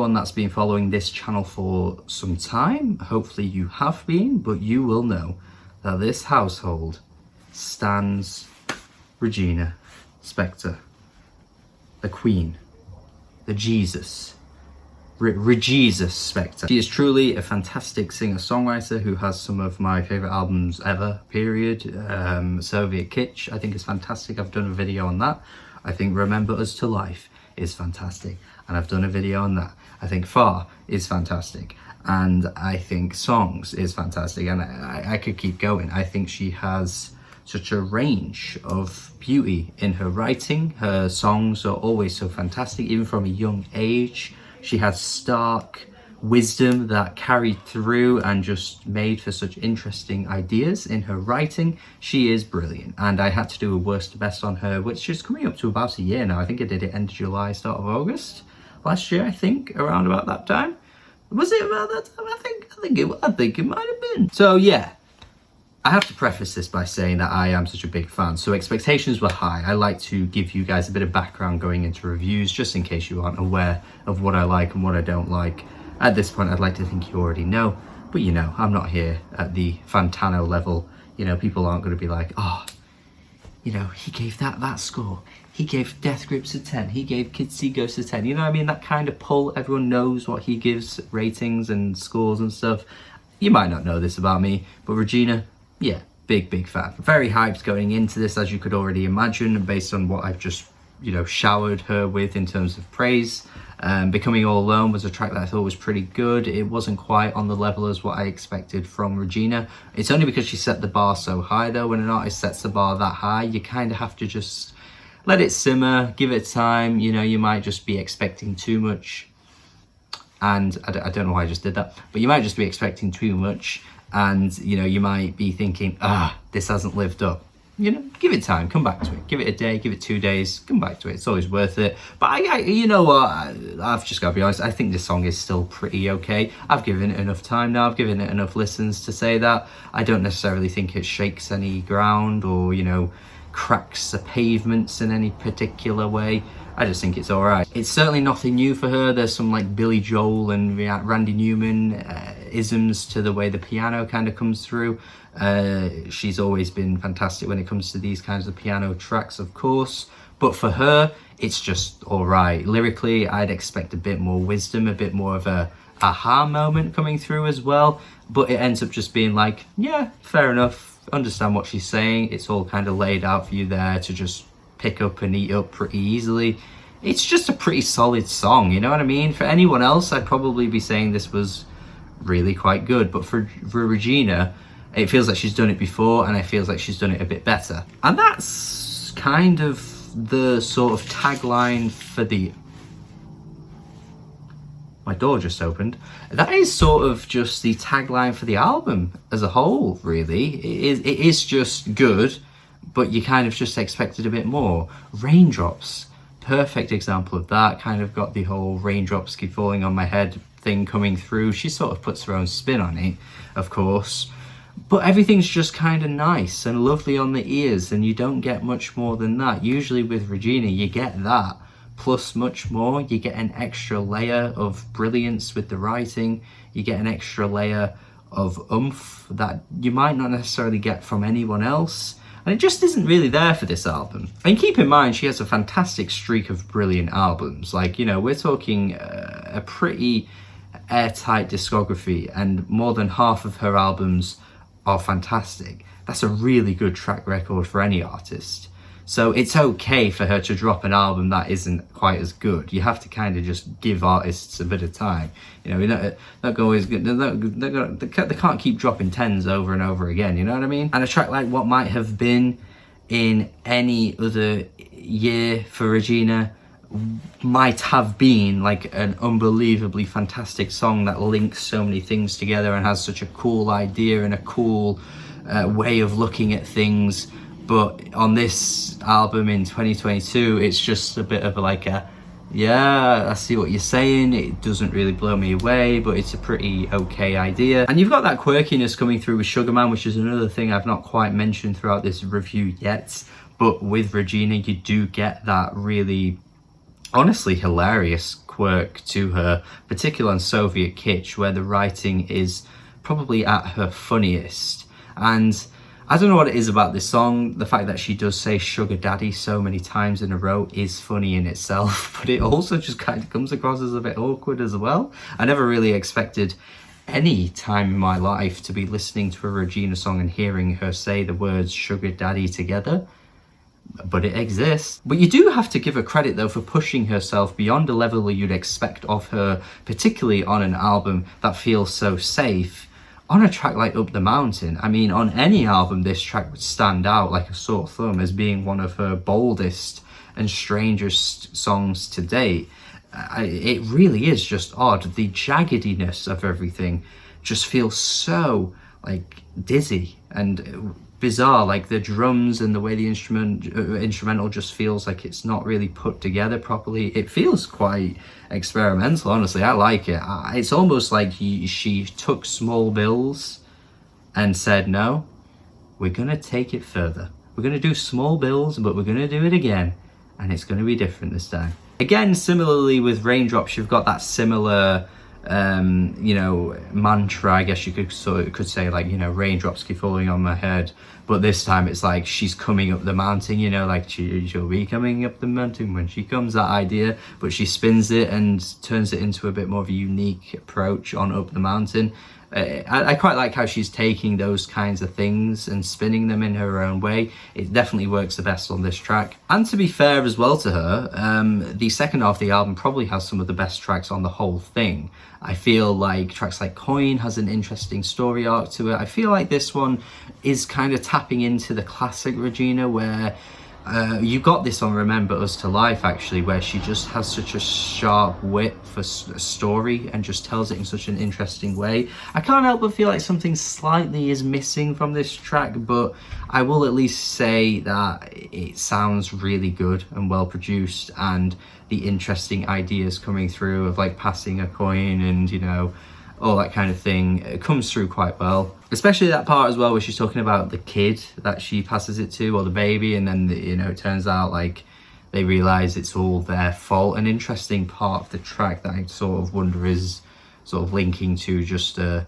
anyone that's been following this channel for some time, hopefully you have been, but you will know that this household stands Regina Spektor, the Queen, the Jesus, Regina Spektor. She is truly a fantastic singer-songwriter who has some of my favourite albums ever, period. Soviet Kitsch, I think is fantastic. I've done a video on that. I think Remember Us to Life is fantastic, and I've done a video on that. I think Far is fantastic, and I think Songs is fantastic, and I could keep going. I think she has such a range of beauty in her writing. Her songs are always so fantastic, even from a young age. She has stark wisdom that carried through and just made for such interesting ideas in her writing. She is brilliant, and I had to do a worst to best on her, which is coming up to about a year now. I think I did it end of July, start of August last year, I think, around about that time. Was it about that time? I think it might have been. So yeah, I have to preface this by saying that I am such a big fan, so expectations were high. I like to give you guys a bit of background going into reviews, just in case you aren't aware of what I like and what I don't like. At this point, I'd like to think you already know, but you know, I'm not here at the Fantano level. You know, people aren't going to be like, oh, you know, he gave that score. He gave Death Grips a 10. He gave Kids See Ghosts a 10. You know what I mean? That kind of pull. Everyone knows what he gives ratings and scores and stuff. You might not know this about me, but Regina, yeah, big fan. Very hyped going into this, as you could already imagine, based on what I've just, you know, showered her with in terms of praise. Becoming All Alone was a track that I thought was pretty good. It wasn't quite on the level as what I expected from Regina. It's only because she set the bar so high though. When an artist sets the bar that high, you kind of have to just let it simmer, give it time. You know, you might just be expecting too much. And I don't know why I just did that, but you might just be expecting too much. And, you know, you might be thinking, this hasn't lived up. You know, give it time, come back to it. Give it a day, give it 2 days, come back to it. It's always worth it. But I you know what, I've just got to be honest, I think this song is still pretty okay. I've given it enough time now, I've given it enough listens to say that. I don't necessarily think it shakes any ground or, you know, cracks the pavements in any particular way. I just think it's all right. It's certainly nothing new for her. There's some like Billy Joel and Randy Newman isms to the way the piano kind of comes through. She's always been fantastic when it comes to these kinds of piano tracks, of course. But for her, it's just all right. Lyrically, I'd expect a bit more wisdom, a bit more of a aha moment coming through as well. But it ends up just being like, yeah, fair enough. Understand what she's saying. It's all kind of laid out for you there to just pick up and eat up pretty easily. It's just a pretty solid song, you know what I mean? For anyone else, I'd probably be saying this was really quite good, but for Regina, it feels like she's done it before, and it feels like she's done it a bit better. And that's kind of the sort of tagline for the... My door just opened. That is sort of just the tagline for the album as a whole, really. It is just good, but you kind of just expected a bit more. Raindrops, perfect example of that. Kind of got the whole raindrops keep falling on my head thing coming through. She sort of puts her own spin on it, of course. But everything's just kind of nice and lovely on the ears, and you don't get much more than that. Usually with Regina, you get that, plus much more. You get an extra layer of brilliance with the writing. You get an extra layer of oomph that you might not necessarily get from anyone else. And it just isn't really there for this album. And keep in mind, she has a fantastic streak of brilliant albums. Like, you know, we're talking a pretty airtight discography, and more than half of her albums are fantastic. That's a really good track record for any artist. So it's okay for her to drop an album that isn't quite as good. You have to kind of just give artists a bit of time. You know, they're not always good. They can't keep dropping 10s over and over again. You know what I mean? And a track like What Might Have Been in any other year for Regina might have been like an unbelievably fantastic song that links so many things together and has such a cool idea and a cool way of looking at things. But on this album in 2022, it's just a bit of like a, yeah, I see what you're saying. It doesn't really blow me away, but it's a pretty okay idea. And you've got that quirkiness coming through with Sugar Man, which is another thing I've not quite mentioned throughout this review yet. But with Regina, you do get that really honestly hilarious quirk to her, particularly on Soviet Kitsch, where the writing is probably at her funniest. And I don't know what it is about this song. The fact that she does say sugar daddy so many times in a row is funny in itself, but it also just kind of comes across as a bit awkward as well. I never really expected any time in my life to be listening to a Regina song and hearing her say the words sugar daddy together, but it exists. But you do have to give her credit though for pushing herself beyond a level you'd expect of her, particularly on an album that feels so safe. On a track like Up the Mountain, I mean, on any album this track would stand out like a sore thumb as being one of her boldest and strangest songs to date. It really is just odd. The jaggediness of everything just feels so like dizzy and bizarre. Like the drums and the way the instrumental just feels like it's not really put together properly. It feels quite experimental, honestly. I like it. It's almost like she took Small Bills and said, no, we're gonna take it further. We're gonna do Small Bills, but we're gonna do it again, and it's gonna be different this time. Again, similarly with Raindrops, you've got that similar you know, mantra, I guess you could say, like, you know, raindrops keep falling on my head, but this time it's like she's coming up the mountain, you know, like she'll be coming up the mountain when she comes, that idea, but she spins it and turns it into a bit more of a unique approach on Up the Mountain. I quite like how she's taking those kinds of things and spinning them in her own way. It definitely works the best on this track. And to be fair as well to her, the second half of the album probably has some of the best tracks on the whole thing. I feel like tracks like Coin has an interesting story arc to it. I feel like this one is kind of tapping into the classic Regina, where you got this on Remember Us to Life, actually, where she just has such a sharp wit for a story and just tells it in such an interesting way. I can't help but feel like something slightly is missing from this track, but I will at least say that it sounds really good and well produced, and the interesting ideas coming through of like passing a coin and, you know, all that kind of thing, it comes through quite well. Especially that part as well where she's talking about the kid that she passes it to, or the baby, and then you know, it turns out like they realise it's all their fault. An interesting part of the track that I sort of wonder is sort of linking to just a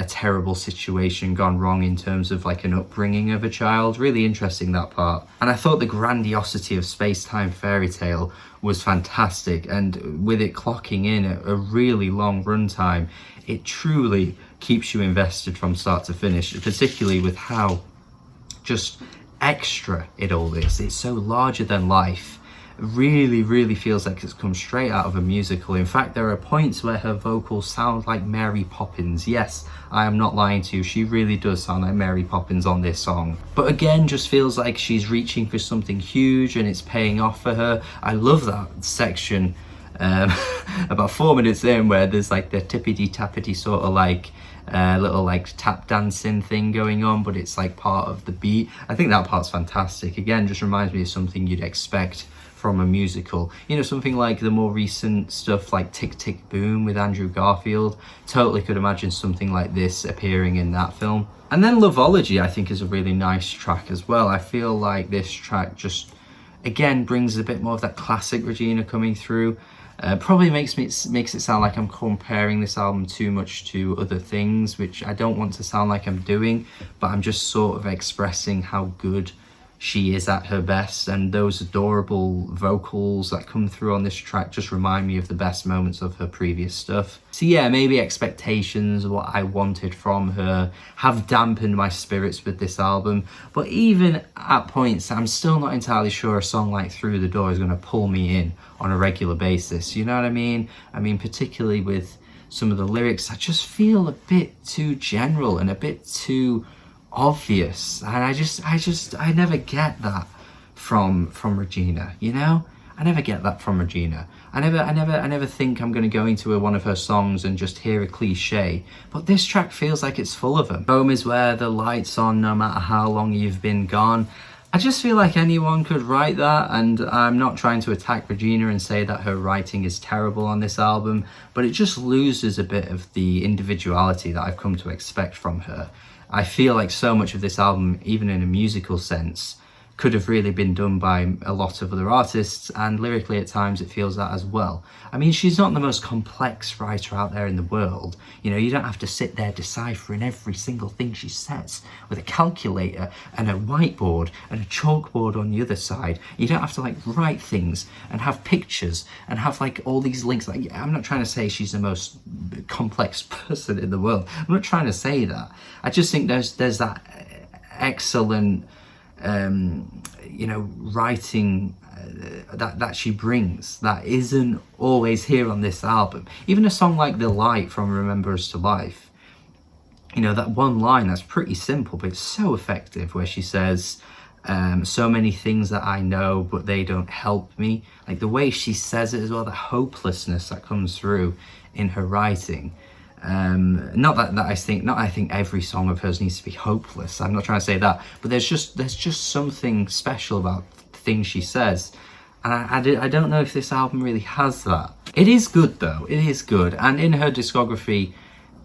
terrible situation gone wrong in terms of like an upbringing of a child. Really interesting, that part. And I thought the grandiosity of Spacetime Fairytale was fantastic, and with it clocking in at a really long runtime, it truly keeps you invested from start to finish, particularly with how just extra it all is. It's so larger than life. Really feels like it's come straight out of a musical. In fact, there are points where her vocals sound like Mary Poppins. Yes, I am not lying to you, she really does sound like Mary Poppins on this song. But again, just feels like she's reaching for something huge and it's paying off for her. I love that section about 4 minutes in where there's like the tippity-tappity sort of like little like tap dancing thing going on, but it's like part of the beat. I think that part's fantastic. Again, just reminds me of something you'd expect from a musical. You know, something like the more recent stuff like Tick Tick Boom with Andrew Garfield. Totally could imagine something like this appearing in that film. And then Loveology, I think, is a really nice track as well. I feel like this track just, again, brings a bit more of that classic Regina coming through. Probably makes it sound like I'm comparing this album too much to other things, which I don't want to sound like I'm doing, but I'm just sort of expressing how good she is at her best, and those adorable vocals that come through on this track just remind me of the best moments of her previous stuff. So yeah, maybe expectations, what I wanted from her, have dampened my spirits with this album, but even at points I'm still not entirely sure a song like Through the Door is going to pull me in on a regular basis, you know what I mean? I mean, particularly with some of the lyrics, I just feel a bit too general and a bit too obvious, and I never get that from Regina, you know? I never get that from Regina. I never think I'm going to go into one of her songs and just hear a cliche, but this track feels like it's full of them. Home is where the light's on no matter how long you've been gone. I just feel like anyone could write that, and I'm not trying to attack Regina and say that her writing is terrible on this album, but it just loses a bit of the individuality that I've come to expect from her. I feel like so much of this album, even in a musical sense, could have really been done by a lot of other artists, and lyrically at times it feels that as well. I mean, she's not the most complex writer out there in the world. You know, you don't have to sit there deciphering every single thing she says with a calculator and a whiteboard and a chalkboard on the other side. You don't have to like write things and have pictures and have like all these links. Like, I'm not trying to say she's the most complex person in the world. I'm not trying to say that. I just think there's that excellent you know, writing that she brings that isn't always here on this album. Even a song like The Light from Remember Us to Life, you know, that one line that's pretty simple but it's so effective, where she says, so many things that I know but they don't help me. Like the way she says it as well, the hopelessness that comes through in her writing. Not that I think every song of hers needs to be hopeless. I'm not trying to say that, but there's just something special about things she says, and I don't know if this album really has that. It is good though. It is good, and in her discography,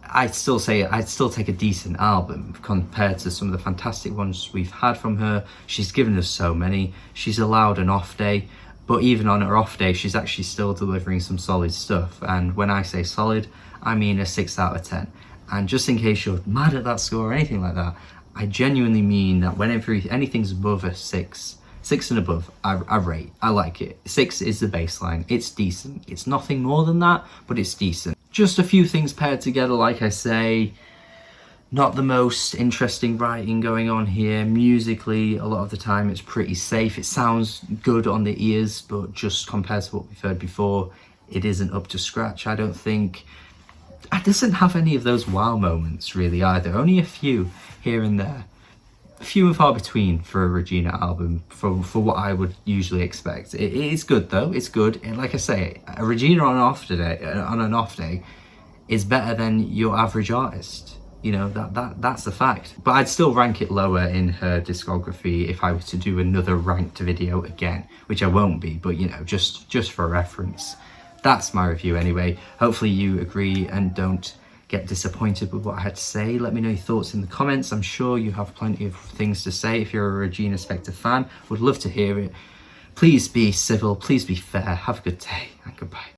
I'd still take a decent album compared to some of the fantastic ones we've had from her. She's given us so many. She's allowed an off day, but even on her off day, she's actually still delivering some solid stuff. And when I say solid, I mean a 6 out of 10. And just in case you're mad at that score or anything like that, I genuinely mean that whenever anything's above a 6 and above, I rate. I like it. 6 is the baseline. It's decent. It's nothing more than that, but it's decent. Just a few things paired together, like I say. Not the most interesting writing going on here. Musically, a lot of the time it's pretty safe. It sounds good on the ears, but just compared to what we've heard before, it isn't up to scratch, I don't think. It doesn't have any of those wow moments really either. Only a few here and there. Few and far between for a Regina album, for what I would usually expect. It is good though, it's good. And like I say, a Regina on an off day is better than your average artist. You know, that's the fact. But I'd still rank it lower in her discography if I were to do another ranked video again, which I won't be, but you know, just for reference. That's my review anyway. Hopefully you agree and don't get disappointed with what I had to say. Let me know your thoughts in the comments. I'm sure you have plenty of things to say. If you're a Regina Spektor fan, would love to hear it. Please be civil, please be fair. Have a good day and goodbye.